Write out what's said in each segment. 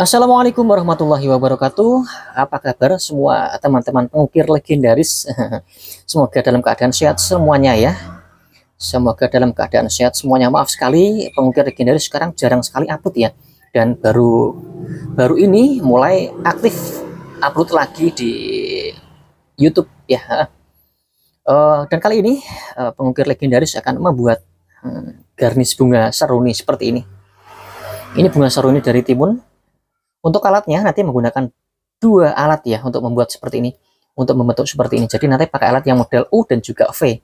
Assalamualaikum warahmatullahi wabarakatuh. Apa kabar semua teman-teman pengukir legendaris? Semoga dalam keadaan sehat semuanya ya. Semoga dalam keadaan sehat semuanya. Maaf sekali, pengukir legendaris sekarang jarang sekali upload ya. Dan baru ini mulai aktif upload lagi di YouTube ya. Dan kali ini pengukir legendaris akan membuat garnish bunga seruni seperti ini. Ini bunga seruni dari timun. Untuk alatnya nanti menggunakan dua alat ya untuk membuat seperti ini, untuk membentuk seperti ini. Jadi nanti pakai alat yang model U dan juga V.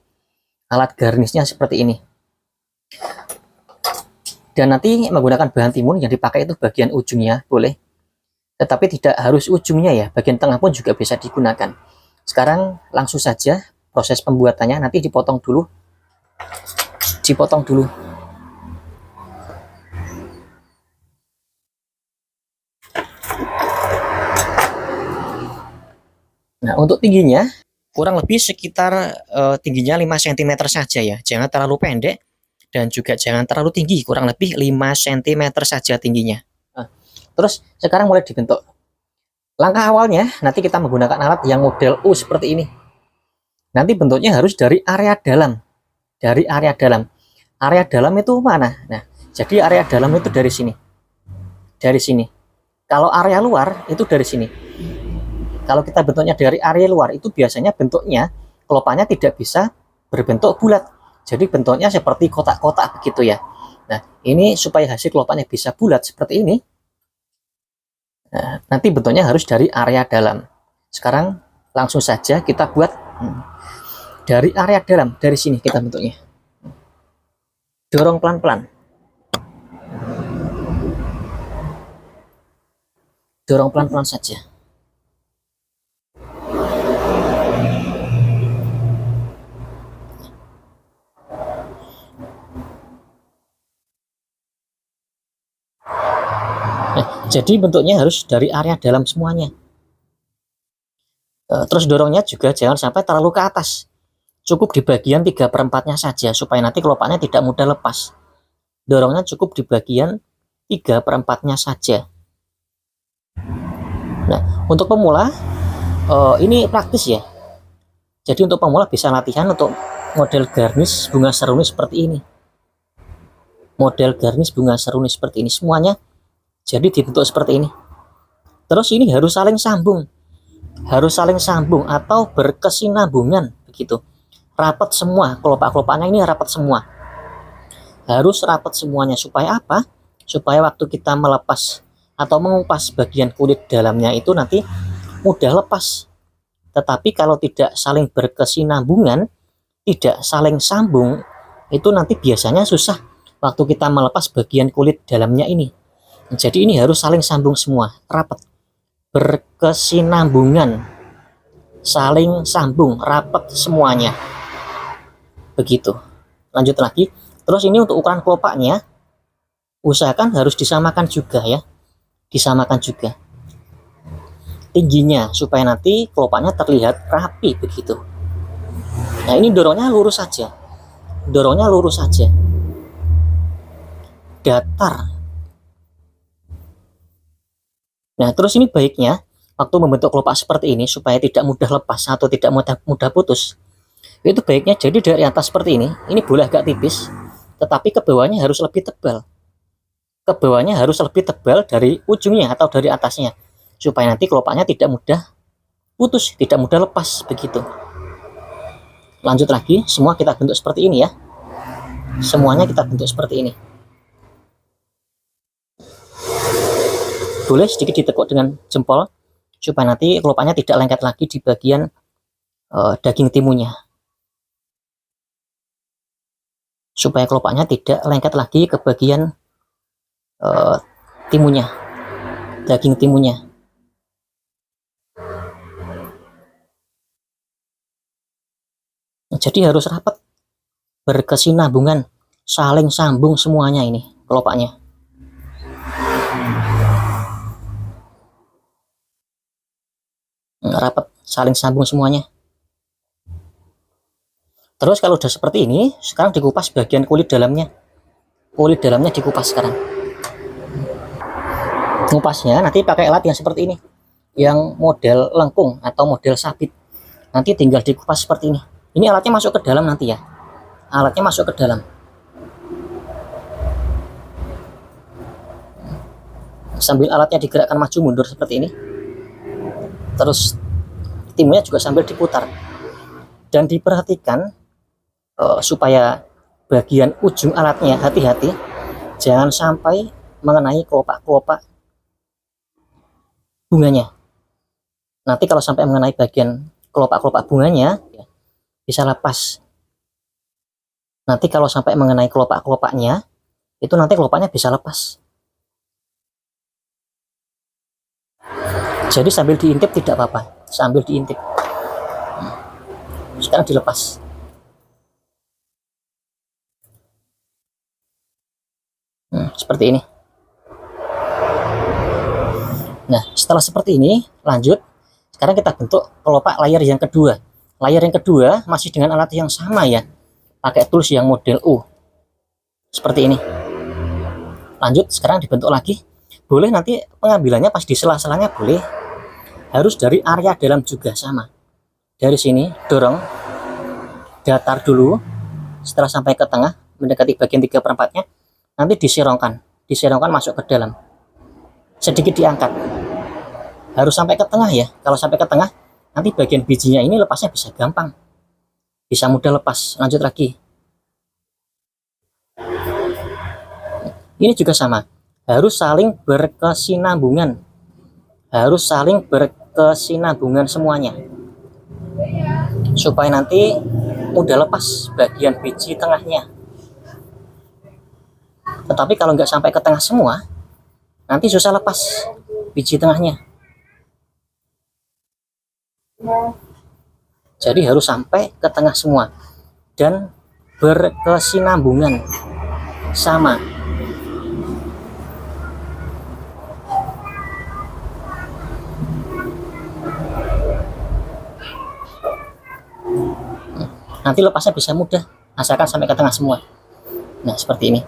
Alat garnisnya seperti ini. Dan nanti menggunakan bahan timun yang dipakai itu bagian ujungnya boleh, tetapi tidak harus ujungnya ya. Bagian tengah pun juga bisa digunakan. Sekarang langsung saja proses pembuatannya. Nanti dipotong dulu. Nah, untuk tingginya kurang lebih sekitar tingginya 5 cm saja ya. Jangan terlalu pendek dan juga jangan terlalu tinggi, kurang lebih 5 cm saja tingginya. Nah, terus sekarang mulai dibentuk. Langkah awalnya nanti kita menggunakan alat yang model U seperti ini. Nanti bentuknya harus dari area dalam. Dari area dalam. Area dalam itu mana? Nah, jadi area dalam itu dari sini. Dari sini. Kalau area luar itu dari sini. Kalau kita bentuknya dari area luar itu biasanya bentuknya kelopaknya tidak bisa berbentuk bulat. Jadi bentuknya seperti kotak-kotak begitu ya. Nah, ini supaya hasil kelopaknya bisa bulat seperti ini. Nah, nanti bentuknya harus dari area dalam. Sekarang langsung saja kita buat dari area dalam, dari sini kita bentuknya. Dorong pelan-pelan. Dorong pelan-pelan saja. Jadi bentuknya harus dari area dalam semuanya. Terus dorongnya juga jangan sampai terlalu ke atas. Cukup di bagian 3/4-nya saja supaya nanti kelopaknya tidak mudah lepas. Dorongnya cukup di bagian 3/4-nya saja. Nah, untuk pemula ini praktis ya. Jadi untuk pemula bisa latihan untuk model garnish bunga seruni seperti ini. Model garnish bunga seruni seperti ini semuanya. Jadi dibentuk seperti ini. Terus ini harus saling sambung. Harus saling sambung atau berkesinambungan begitu. Rapat semua, kelopak-kelopaknya ini rapat semua. Harus rapat semuanya supaya apa? Supaya waktu kita melepas atau mengupas bagian kulit dalamnya itu nanti mudah lepas. Tetapi kalau tidak saling berkesinambungan, tidak saling sambung, itu nanti biasanya susah waktu kita melepas bagian kulit dalamnya ini. Jadi ini harus saling sambung semua, rapat, berkesinambungan, saling sambung, rapat semuanya. Begitu. Lanjut lagi. Terus ini untuk ukuran kelopaknya, usahakan harus disamakan juga ya. Disamakan juga tingginya supaya nanti kelopaknya terlihat rapi begitu. Nah, ini dorongnya lurus saja. Dorongnya lurus saja. Datar. Nah, terus ini baiknya waktu membentuk kelopak seperti ini supaya tidak mudah lepas atau tidak mudah putus. Itu baiknya jadi dari atas seperti ini boleh agak tipis, tetapi ke bawahnya harus lebih tebal. Ke bawahnya harus lebih tebal dari ujungnya atau dari atasnya, supaya nanti kelopaknya tidak mudah putus, tidak mudah lepas begitu. Lanjut lagi, semua kita bentuk seperti ini ya. Semuanya kita bentuk seperti ini. Boleh sedikit ditekuk dengan jempol supaya nanti kelopaknya tidak lengket lagi di bagian daging timunnya. Supaya kelopaknya tidak lengket lagi ke bagian timunnya, daging timunnya. Jadi harus rapat, berkesinambungan, saling sambung semuanya ini kelopaknya. Rapat, saling sambung semuanya. Terus kalau udah seperti ini, sekarang dikupas bagian kulit dalamnya. Kulit dalamnya dikupas sekarang. Ngupasnya nanti pakai alat yang seperti ini, yang model lengkung atau model sabit. Nanti tinggal dikupas seperti ini. Ini alatnya masuk ke dalam nanti ya. Alatnya masuk ke dalam. Sambil alatnya digerakkan maju mundur seperti ini. Terus timunnya juga sambil diputar. Dan diperhatikan supaya bagian ujung alatnya hati-hati, jangan sampai mengenai kelopak-kelopak bunganya. Nanti kalau sampai mengenai bagian kelopak-kelopak bunganya, ya, bisa lepas. Nanti kalau sampai mengenai kelopak-kelopaknya, itu nanti kelopaknya bisa lepas. Jadi sambil diintip tidak apa-apa, sambil diintip. Sekarang dilepas. Seperti ini. Nah, setelah seperti ini, lanjut. Sekarang kita bentuk kelopak layar yang kedua. Layar yang kedua masih dengan alat yang sama ya. Pakai tools yang model U. Seperti ini. Lanjut, sekarang dibentuk lagi. Boleh nanti pengambilannya pas di sela-selanya boleh. Harus dari area dalam juga sama. Dari sini, dorong. Datar dulu. Setelah sampai ke tengah, mendekati bagian 3/4-nya, nanti diserongkan. Diserongkan masuk ke dalam. Sedikit diangkat. Harus sampai ke tengah ya. Kalau sampai ke tengah, nanti bagian bijinya ini lepasnya bisa gampang. Bisa mudah lepas. Lanjut lagi. Ini juga sama. Harus saling berkesinambungan. Harus saling berkesinambungan semuanya. Supaya nanti mudah lepas bagian biji tengahnya. Tetapi kalau nggak sampai ke tengah semua, nanti susah lepas biji tengahnya. Jadi harus sampai ke tengah semua dan berkesinambungan sama. Nanti lepasnya bisa mudah asalkan sampai ke tengah semua. Nah, seperti ini.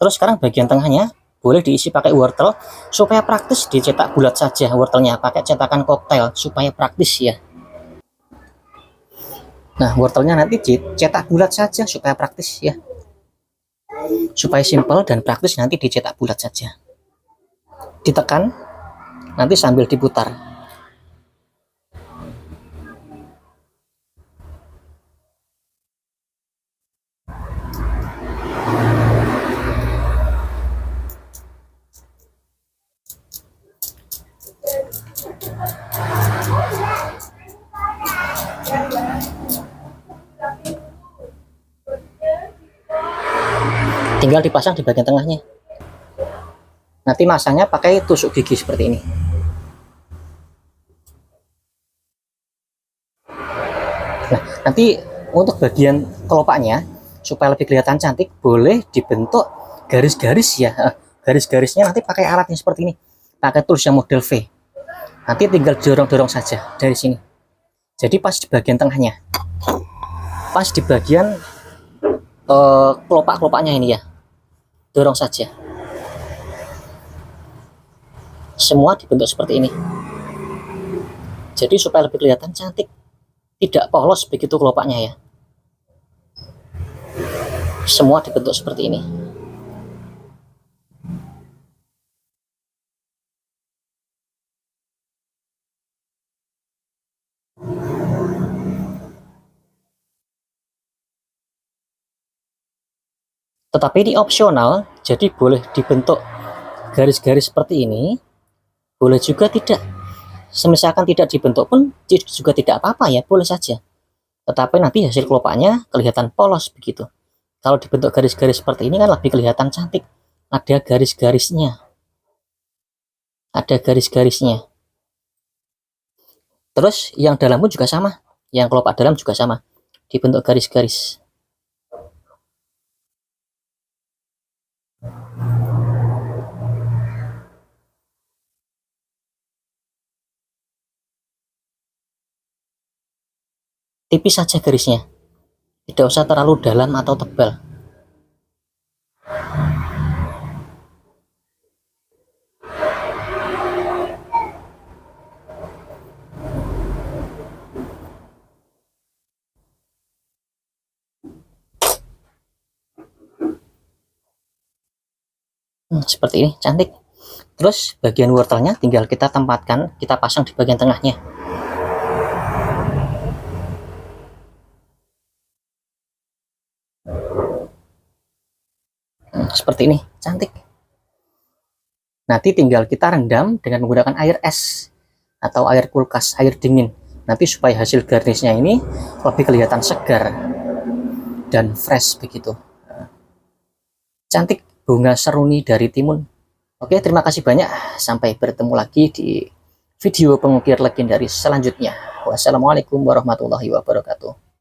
Terus sekarang bagian tengahnya boleh diisi pakai wortel supaya praktis, dicetak bulat saja wortelnya, pakai cetakan koktail supaya praktis ya. Nah, wortelnya nanti dicetak bulat saja supaya praktis ya. Supaya simpel dan praktis nanti dicetak bulat saja. Ditekan, nanti sambil diputar. Tinggal dipasang di bagian tengahnya. Nanti masangnya pakai tusuk gigi seperti ini. Nah, nanti untuk bagian kelopaknya supaya lebih kelihatan cantik, boleh dibentuk garis-garis ya. Garis-garisnya nanti pakai alat yang seperti ini. Pakai tools yang model V. Nanti tinggal dorong-dorong saja dari sini. Jadi pas di bagian tengahnya. Pas di bagian kelopak-kelopaknya ini ya. Dorong saja. Semua dibentuk seperti ini. Jadi supaya lebih kelihatan cantik. Tidak polos begitu kelopaknya ya. Semua dibentuk seperti ini. Tetapi ini opsional, jadi boleh dibentuk garis-garis seperti ini, boleh juga tidak. Semisalkan tidak dibentuk pun juga tidak apa-apa ya, boleh saja. Tetapi nanti hasil kelopaknya kelihatan polos begitu. Kalau dibentuk garis-garis seperti ini kan lebih kelihatan cantik. Ada garis-garisnya. Ada garis-garisnya. Terus yang dalam pun juga sama. Yang kelopak dalam juga sama. Dibentuk garis-garis. Tipis saja garisnya. Tidak usah terlalu dalam atau tebal. Seperti ini, cantik. Terus bagian wortelnya tinggal kita tempatkan, kita pasang di bagian tengahnya. Seperti ini, cantik. Nanti tinggal kita rendam dengan menggunakan air es atau air kulkas, air dingin. Nanti supaya hasil garnisnya ini lebih kelihatan segar dan fresh begitu. Cantik bunga seruni dari timun. Oke, terima kasih banyak. Sampai bertemu lagi di video pengukir legendaris selanjutnya. Wassalamualaikum warahmatullahi wabarakatuh.